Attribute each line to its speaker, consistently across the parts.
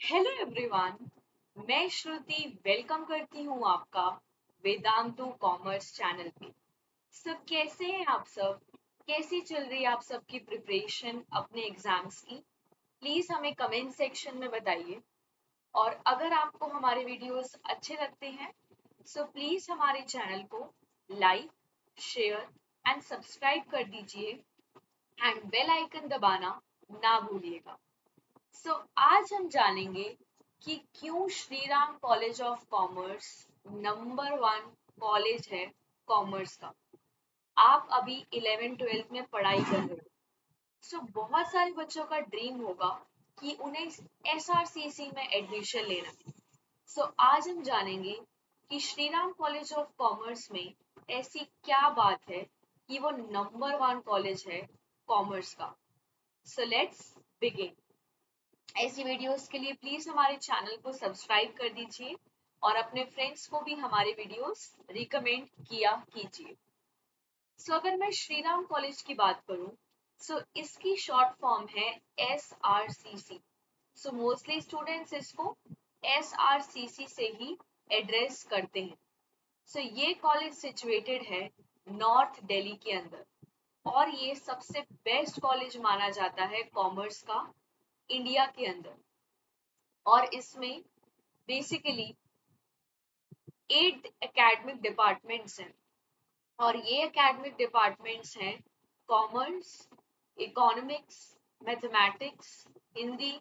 Speaker 1: Hello everyone. मैं श्रुति welcome करती हूँ आपका वेदांतु कॉमर्स चैनल पे। सब कैसे हैं आप सब? कैसी चल रही है आप सबकी प्रिपरेशन अपने एग्जाम्स की? प्लीज हमें कमेंट सेक्शन में बताइए। और अगर आपको हमारे वीडियोस अच्छे लगते हैं सो प्लीज हमारे चैनल को लाइक, शेयर एंड सब्सक्राइब कर दीजिए एंड बेल आइकन दबाना ना भूलिएगा। आज हम जानेंगे कि क्यों Shri Ram college of commerce number one college है कॉमर्स का। आप अभी 11th-12th में पढ़ाई कर रहे हो। बहुत सारे बच्चों का ड्रीम होगा कि उन्हें एसआरसीसी में एडमिशन लेना है। आज हम जानेंगे कि Shri Ram college of commerce में ऐसी क्या बात है कि वो नंबर वन कॉलेज है कॉमर्स का। Let's begin. ऐसी वीडियोस के लिए प्लीज हमारे चैनल को सब्सक्राइब कर दीजिए और अपने फ्रेंड्स को भी हमारे वीडियोस रिकमेंड किया कीजिए। अगर मैं श्री राम कॉलेज की बात करूं इसकी शॉर्ट फॉर्म है SRCC। मोस्टली स्टूडेंट्स इसको SRCC से ही एड्रेस करते हैं। ये कॉलेज सिचुएटेड है नॉर्थ दिल्ली के अंदर और ये सबसे बेस्ट कॉलेज माना जाता है कॉमर्स का इंडिया के अंदर। और इसमें बेसिकली 8 एकेडमिक डिपार्टमेंट्स हैं और ये एकेडमिक डिपार्टमेंट्स हैं commerce, economics, mathematics, Hindi,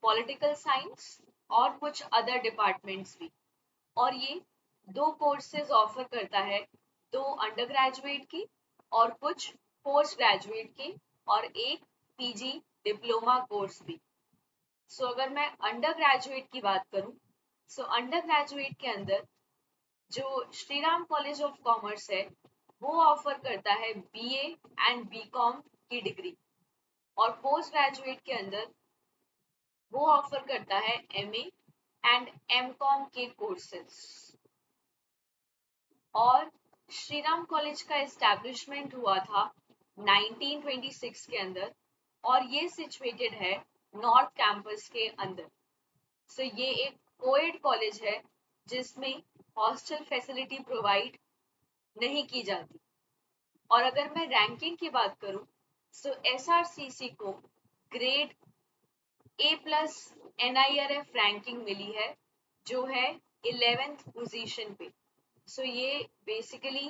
Speaker 1: political science और कुछ अदर डिपार्टमेंट्स भी। और ये दो कोर्सेज ऑफर करता है, दो अंडर ग्रेजुएट की और कुछ पोस्ट ग्रेजुएट के और एक पीजी डिप्लोमा कोर्स भी। अगर मैं अंडर ग्रेजुएट की बात करूं अंडर ग्रेजुएट के अंदर जो Shri Ram college of commerce है वो ऑफर करता है बीए एंड बीकॉम की डिग्री। और पोस्ट ग्रेजुएट के अंदर वो ऑफर करता है एमए एंड एमकॉम के कोर्सेज। और श्री राम कॉलेज का एस्टैब्लिशमेंट हुआ था 1926 के अंदर और ये सिचुएटेड है नॉर्थ कैंपस के अंदर। ये एक कोएड कॉलेज है जिसमें हॉस्टल फैसिलिटी प्रोवाइड नहीं की जाती। और अगर मैं रैंकिंग की बात करूं SRCC को ग्रेड A+ NIRF रैंकिंग मिली है जो है 11th पोजीशन पे। ये बेसिकली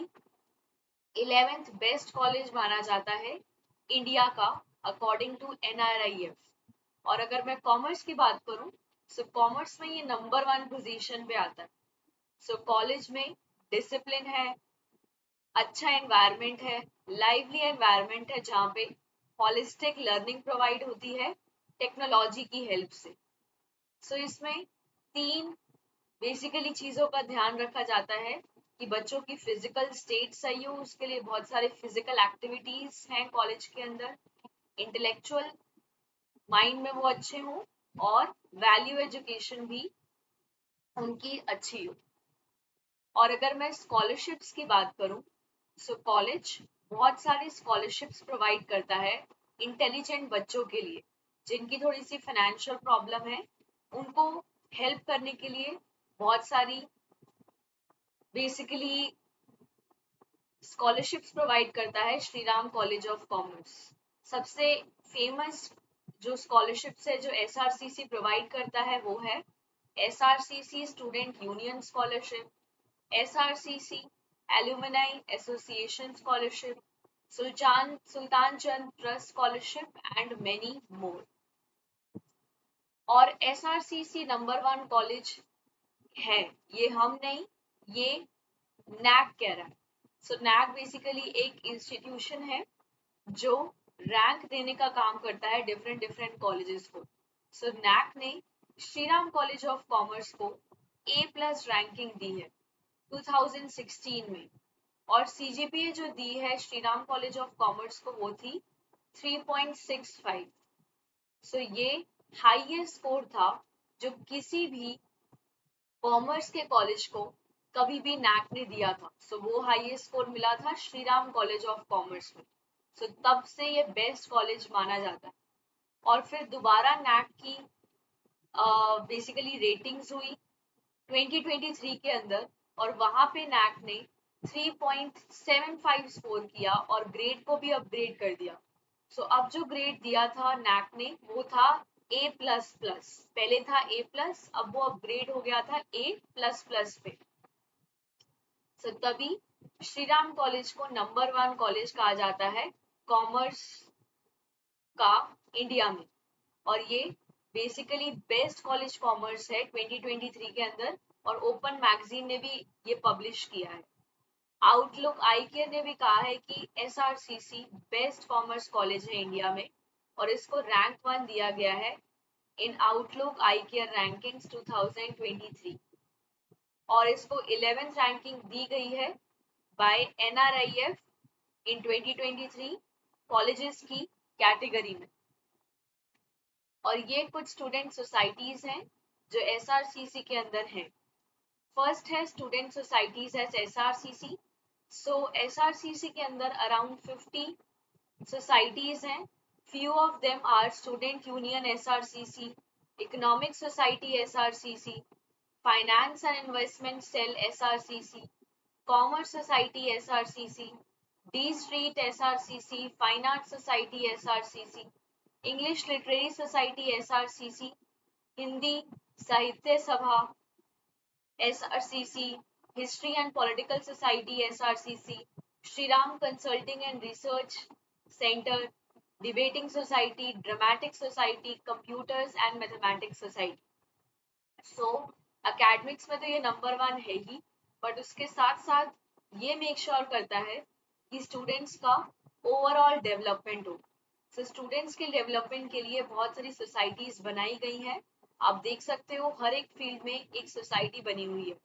Speaker 1: 11th बेस्ट कॉलेज माना जाता है इंडिया का अकॉर्डिंग टू NRIF। और अगर मैं कॉमर्स की बात करूं कॉमर्स में ये नंबर वन पोजीशन पे आता है। कॉलेज में डिसिप्लिन है, अच्छा एनवायरनमेंट है, लाइवली एनवायरनमेंट है जहाँ पे होलिस्टिक लर्निंग प्रोवाइड होती है टेक्नोलॉजी की हेल्प से। इसमें तीन बेसिकली चीजों का ध्यान रखा जाता है कि बच्चों की फिजिकल स्टेट सही हो, उसके लिए बहुत सारे फिजिकल एक्टिविटीज हैं कॉलेज के अंदर, इंटेलेक्चुअल माइंड में वो अच्छे हों और वैल्यू एजुकेशन भी उनकी अच्छी हो। और अगर मैं स्कॉलरशिप्स की बात करूं कॉलेज बहुत सारी स्कॉलरशिप्स प्रोवाइड करता है इंटेलिजेंट बच्चों के लिए जिनकी थोड़ी सी फाइनेंशियल प्रॉब्लम है, उनको हेल्प करने के लिए बहुत सारी बेसिकली स्कॉलरशिप्स प्रोवाइड करता है Shri Ram college of commerce. सबसे फेमस जो स्कॉलरशिप्स है जो SRCC प्रोवाइड करता है वो है SRCC student union scholarship, SRCC alumni association scholarship, Sultan Chand trust scholarship and many more. और SRCC नंबर वन कॉलेज है, ये हम नहीं, ये NAAC कह रहा है। NAAC बेसिकली एक इंस्टीट्यूशन है जो रैंक देने का काम करता है डिफरेंट डिफरेंट कॉलेजेस को। NAAC ने Shri Ram college of commerce को A+ रैंकिंग दी है 2016 में। और CGPA जो दी है Shri Ram college of commerce को वो थी 3.65। ये हाईएस्ट स्कोर था जो किसी भी कॉमर्स के कॉलेज को कभी भी NAAC ने दिया था। वो हाईएस्ट स्कोर मिला था Shri Ram college of commerce में। तब से ये बेस्ट कॉलेज माना जाता है। और फिर दोबारा NAAC की बेसिकली रेटिंग्स हुई 2023 के अंदर, और वहां पे नैक ने 3.75 स्कोर किया और ग्रेड को भी अपग्रेड कर दिया। सो अब जो ग्रेड दिया था नैक ने वो था A++। पहले था A+, अब वो अपग्रेड हो गया था A++ पे। सो तभी श्री राम कॉलेज को नंबर 1 कॉलेज कहा जाता है कॉमर्स का इंडिया में। और ये बेसिकली बेस्ट कॉलेज कॉमर्स है 2023 के अंदर, और ओपन मैगजीन ने भी ये पब्लिश किया है। आउटलुक आई केयर ने भी कहा है कि SRCC बेस्ट कॉमर्स कॉलेज है इंडिया में, और इसको रैंक 1 दिया गया है इन आउटलुक आई केयर रैंकिंग्स 2023, और इसको 11th रैंकिंग दी गई है बाय NRIF इन 2023 कॉलेजेस की कैटेगरी में। और ये कुछ स्टूडेंट सोसाइटीज हैं जो SRCC के अंदर हैं। फर्स्ट है student societies as SRCC। So SRCC के अंदर अराउंड 50 सोसाइटीज हैं। Few of them are student union SRCC, economic society SRCC, finance and investment cell SRCC, commerce society SRCC, D street SRCC, fine art society SRCC, English literary society SRCC, Hindi Sahitya Sabha SRCC, history and political society SRCC, Shri Ram consulting and research centre, debating society, dramatic society, computers and mathematics society. So academics में तो ये number 1 है ही, but उसके साथ साथ ये make sure करता है कि स्टूडेंट्स का ओवरऑल डेवलपमेंट हो। सो स्टूडेंट्स के डेवलपमेंट के लिए बहुत सारी सोसाइटीज बनाई गई हैं। आप देख सकते हो हर एक फील्ड में एक सोसाइटी बनी हुई है।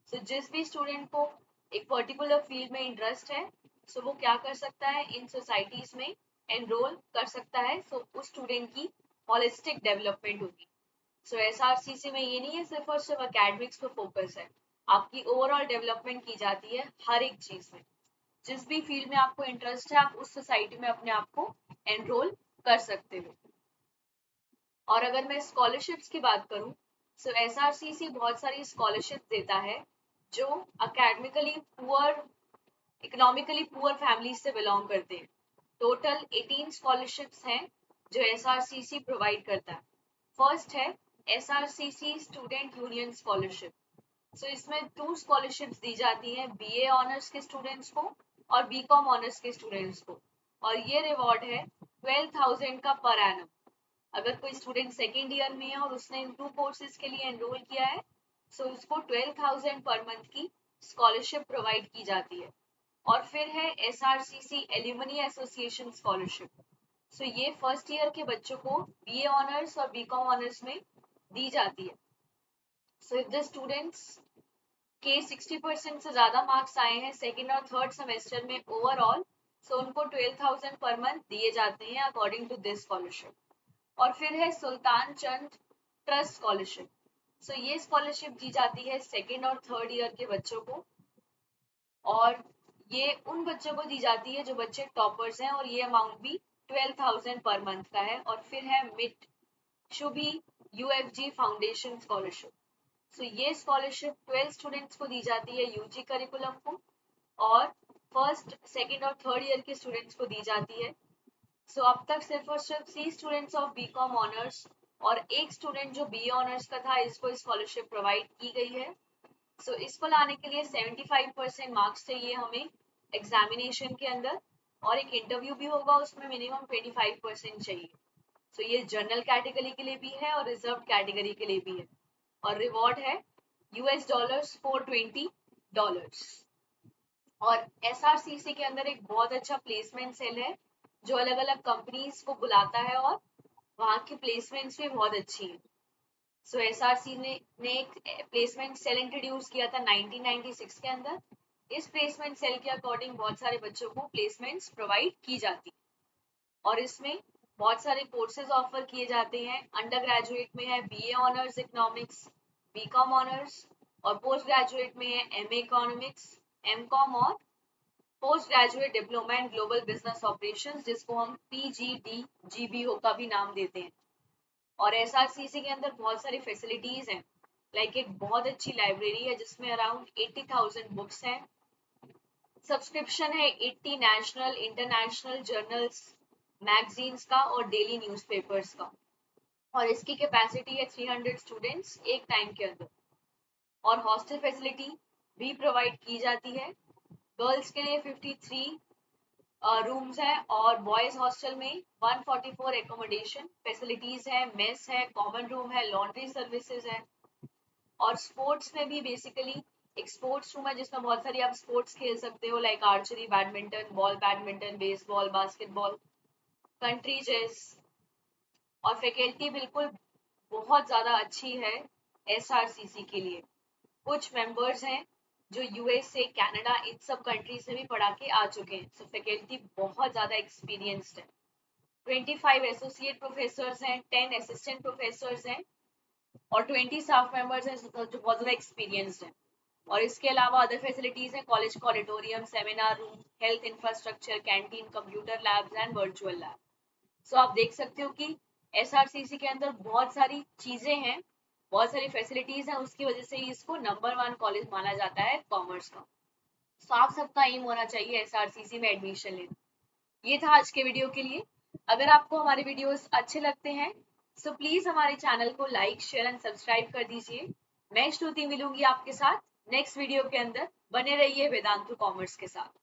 Speaker 1: सो जिस भी स्टूडेंट को एक पर्टिकुलर फील्ड में इंटरेस्ट है, सो वो क्या कर सकता है, इन सोसाइटीज में एनरोल कर सकता है। सो उस स्टूडेंट की होलिस्टिक डेवलपमेंट होगी। सो SRCC में ये नहीं है सिर्फ और सिर्फ एकेडमिक्स पे फोकस है, आपकी ओवरऑल डेवलपमेंट की जाती है हर एक चीज में। जिस भी फील्ड में आपको इंटरेस्ट है, आप उस सोसाइटी में अपने आप को एनरोल कर सकते हो। और अगर मैं स्कॉलरशिप्स की बात करूं, सो SRCC बहुत सारी स्कॉलरशिप देता है जो academically poor, economically poor families से बिलोंग करते हैं। टोटल 18 स्कॉलरशिप्स हैं जो SRCC प्रोवाइड करता है। फर्स्ट है SRCC स्टूडेंट यूनियन स्कॉलरशिप। सो इसमें 2 स्कॉलरशिप्स दी जाती हैं BA ऑनर्स के स्टूडेंट्स को और BCom ऑनर्स के स्टूडेंट्स को, और ये रिवॉर्ड है 12,000 का पर एनम। अगर कोई स्टूडेंट सेकेंड ईयर में है और उसने इन 2 कोर्सेज के लिए एनरोल किया है, सो उसको 12,000 पर मंथ की स्कॉलरशिप प्रोवाइड की जाती है। और फिर है SRCC एल्यूमनी एसोसिएशन स्कॉलरशिप। सो ये फर्स्ट ईयर के बच्चों को BA ऑनर्स और BCom ऑनर्स में दी जाती है। सो इफ द स्टूडेंट्स के 60% से ज्यादा मार्क्स आए हैं सेकेंड और थर्ड सेमेस्टर में ओवरऑल, सो उनको 12,000 पर मंथ दिए जाते हैं अकॉर्डिंग टू दिस स्कॉलरशिप। और फिर है सुल्तान चंद ट्रस्ट स्कॉलरशिप। सो ये स्कॉलरशिप दी जाती है सेकेंड और थर्ड ईयर के बच्चों को, और ये उन बच्चों को दी जाती है जो बच्चे टॉपर्स हैं, और ये अमाउंट भी 12,000 पर मंथ का है। और फिर है मिट शुभी UFG फाउंडेशन स्कॉलरशिप। सो ये स्कॉलरशिप 12 स्टूडेंट्स को दी जाती है यूजी करिकुलम को, और फर्स्ट सेकेंड और थर्ड ईयर के स्टूडेंट्स को दी जाती है। सो अब तक सिर्फ और सिर्फ 3 स्टूडेंट्स ऑफ BCom ऑनर्स और एक स्टूडेंट जो BA ऑनर्स का था, इसको स्कॉलरशिप प्रोवाइड की गई है। सो इसको लाने के लिए 75% मार्क्स चाहिए हमें एग्जामिनेशन के अंदर, और एक इंटरव्यू भी होगा, उसमें मिनिमम 25% चाहिए। सो ये जनरल कैटेगरी के लिए भी है और रिजर्व कैटेगरी के लिए भी है। और रिवॉर्ड है $420। और SRCC के अंदर एक बहुत अच्छा प्लेसमेंट सेल है जो अलग अलग कंपनीज को बुलाता है, और वहाँ की प्लेसमेंट्स भी बहुत अच्छी हैं। सो SRC ने एक प्लेसमेंट सेल इंट्रोड्यूस किया था 1996 के अंदर। इस प्लेसमेंट सेल के अकॉर्डिंग बहुत सारे बच्चों को प्लेसमेंट्स प्रोवाइड की जाती है, और इसमें बहुत सारे कोर्सेज ऑफर किए जाते हैं। अंडर ग्रेजुएट में है BA honours economics, BCom honours, और पोस्ट ग्रेजुएट में है MA इकोनॉमिक्स, MCom, और post graduate diploma in global business operations, जिसको हम PGDGBO का भी नाम देते हैं। और SRCC के अंदर बहुत सारी फैसिलिटीज हैं, लाइक एक बहुत अच्छी लाइब्रेरी है जिसमें अराउंड 80,000 बुक्स हैं। सब्सक्रिप्शन है 80 नेशनल इंटरनेशनल जर्नल्स मैगजीन्स का और डेली न्यूज़पेपर्स का, और इसकी कैपेसिटी है 300 स्टूडेंट्स एक टाइम के अंदर। और हॉस्टल फैसिलिटी भी प्रोवाइड की जाती है। गर्ल्स के लिए 53 रूम्स है और बॉयज हॉस्टल में 144 एकोमोडेशन फैसिलिटीज है, मेस है, कॉमन रूम है, लॉन्ड्री सर्विसेज है। और स्पोर्ट्स में भी बेसिकली एक स्पोर्ट्स रूम है जिसमें बहुत सारी आप स्पोर्ट्स खेल सकते हो, like archery, badminton, baseball, basketball, country chess. और फैकल्टी बिल्कुल बहुत ज़्यादा अच्छी है SRCC के लिए। कुछ मेंबर्स हैं जो USA, कनाडा, इन सब कंट्री से भी पढ़ा के आ चुके हैं, सो फैकल्टी बहुत ज़्यादा एक्सपीरियंस्ड है। 25 एसोसिएट प्रोफेसर्स हैं, 10 असिस्टेंट प्रोफेसर्स हैं और 20 स्टाफ मेंबर्स हैं जो बहुत ज़्यादा एक्सपीरियंस्ड हैं। और इसके अलावा अदर फैसिलिटीज़ हैं कॉलेज का auditorium, seminar room, health infrastructure, canteen, computer labs and virtual lab. So आप देख सकते हो कि SRCC के अंदर बहुत सारी चीज़ें हैं, बहुत सारी फैसिलिटीज़ हैं, उसकी वजह से ही इसको नंबर 1 कॉलेज माना जाता है कॉमर्स का। सो आप सबका एम होना चाहिए SRCC में एडमिशन लेना। ये था आज के वीडियो के लिए। अगर आपको हमारे वीडियोस अच्छे लगते हैं सो प्लीज हमारे चैनल को लाइक, शेयर एंड सब्सक्राइब कर दीजिए। मैं श्रुति मिलूंगी आपके साथ नेक्स्ट वीडियो के अंदर। बने रहिए वेदांतु कॉमर्स के साथ।